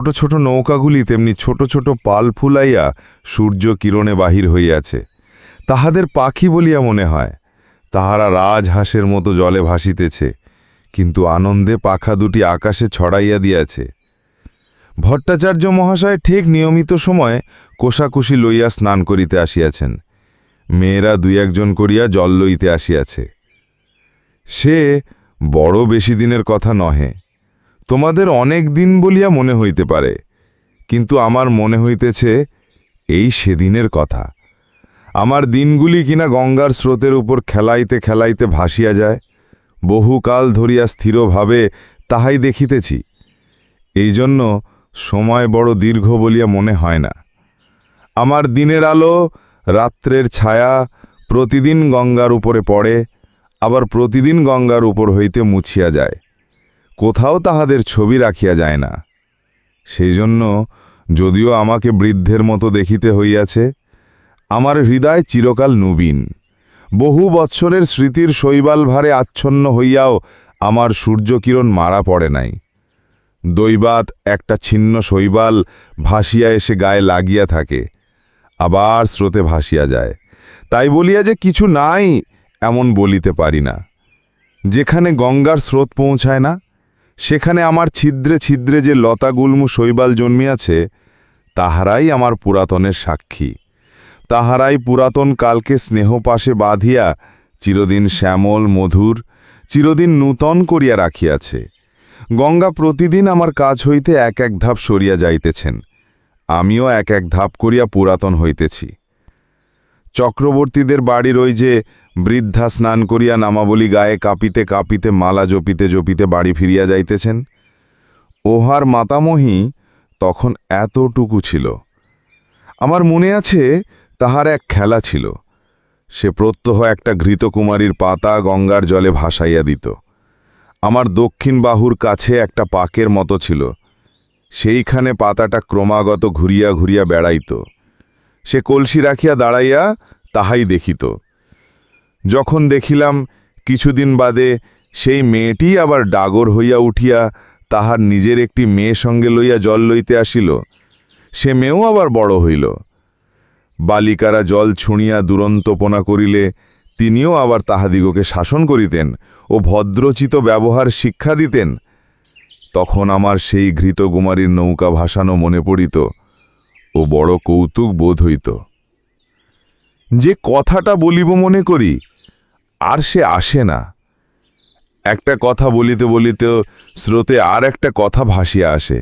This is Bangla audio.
ছোট ছোট নৌকাগুলি তেমনি ছোট ছোট পাল ফুলাইয়া সূর্য কিরণে বাহির হইয়াছে। তাহাদের পাখি বলিয়া মনে হয়। তাহারা রাজহাঁসের মতো জলে ভাসিতেছে, কিন্তু আনন্দে পাখা দুটি আকাশে ছড়াইয়া দিয়াছে। ভট্টাচার্য মহাশয় ঠিক নিয়মিত সময়ে কোষাকুষি লইয়া স্নান করিতে আসিয়াছেন। মেয়েরা দুই একজন করিয়া জল লইতে আসিয়াছে। সে বড় বেশি দিনের কথা নহে। তোমাদের অনেক দিন বলিয়া মনে হইতে পারে, কিন্তু আমার মনে হইতেছে এই সেদিনের কথা। আমার দিনগুলি কিনা গঙ্গার স্রোতের উপর খেলাইতে খেলাইতে ভাসিয়া যায়। বহুকাল ধরিয়া স্থিরভাবে তাহাই দেখিতেছি। এই জন্য সময় বড় দীর্ঘ বলিয়া মনে হয় না। আমার দিনের আলো, রাত্রের ছায়া প্রতিদিন গঙ্গার উপরে পড়ে, আবার প্রতিদিন গঙ্গার উপর হইতে মুছিয়া যায়। কোথাও তাহাদের ছবি রাখিয়া যায় না। সেই জন্য যদিও আমাকে বৃদ্ধের মতো দেখিতে হইয়াছে, আমার হৃদয় চিরকাল নবীন। বহু বৎসরের স্মৃতির শৈবাল ভারে আচ্ছন্ন হইয়াও আমার সূর্যকিরণ মারা পড়ে নাই। দৈবাত একটা ছিন্ন শৈবাল ভাসিয়া এসে গায়ে লাগিয়া থাকে, আবার স্রোতে ভাসিয়া যায়। তাই বলিয়া যে কিছু নাই এমন বলিতে পারি না। যেখানে গঙ্গার স্রোত পৌঁছায় না, সেখানে আমার ছিদ্রে ছিদ্রে যে লতাগুল্ম শৈবাল জন্মিয়াছে, তাহারাই আমার পুরাতনের সাক্ষী। তাহারাই পুরাতন কালকে স্নেহপাশে বাঁধিয়া চিরদিন শ্যামল মধুর, চিরদিন নূতন করিয়া রাখিয়াছে। গঙ্গা প্রতিদিন আমার কাছ হইতে এক এক ধাপ সরিয়া যাইতেছেন, আমিও এক এক ধাপ করিয়া পুরাতন হইতেছি। চক্রবর্তীদের বাড়ির ওই যে বৃদ্ধা স্নান করিয়া নামাবলী গায়ে কাঁপিতে কাঁপিতে মালা জপিতে জপিতে বাড়ি ফিরিয়া যাইতেছেন, ওহার মাতামহী তখন এতটুকু ছিল। আমার মনে আছে তাহার এক খেলা ছিল। সে প্রত্যহ একটা ঘৃতকুমারীর পাতা গঙ্গার জলে ভাসাইয়া দিত। আমার দক্ষিণ বাহুর কাছে একটা পাকের মতো ছিল, সেইখানে পাতাটা ক্রমাগত ঘুরিয়া ঘুরিয়া বেড়াইত। সে কলসি রাখিয়া দাঁড়াইয়া তাহাই দেখিত। যখন দেখিলাম কিছুদিন বাদে সেই মেয়েটি আবার ডাগর হইয়া উঠিয়া তাহার নিজের একটি মেয়ে সঙ্গে লইয়া জল লইতে আসিল, সে মেয়েও আবার বড় হইল। বালিকারা জল ছুঁড়িয়া দুরন্তপনা করিলে তিনিও আবার তাহাদিগকে শাসন করিতেন ও ভদ্রচিত ব্যবহার শিক্ষা দিতেন। তখন আমার সেই ঘৃতকুমারীর নৌকা ভাসানো মনে পড়িত ও বড় কৌতুক বোধ হইত। যে কথাটা বলিব মনে করি, আর সে আসে না। একটা কথা বলিতে বলিতে স্রোতে আর একটা কথা ভাসিয়া আসে।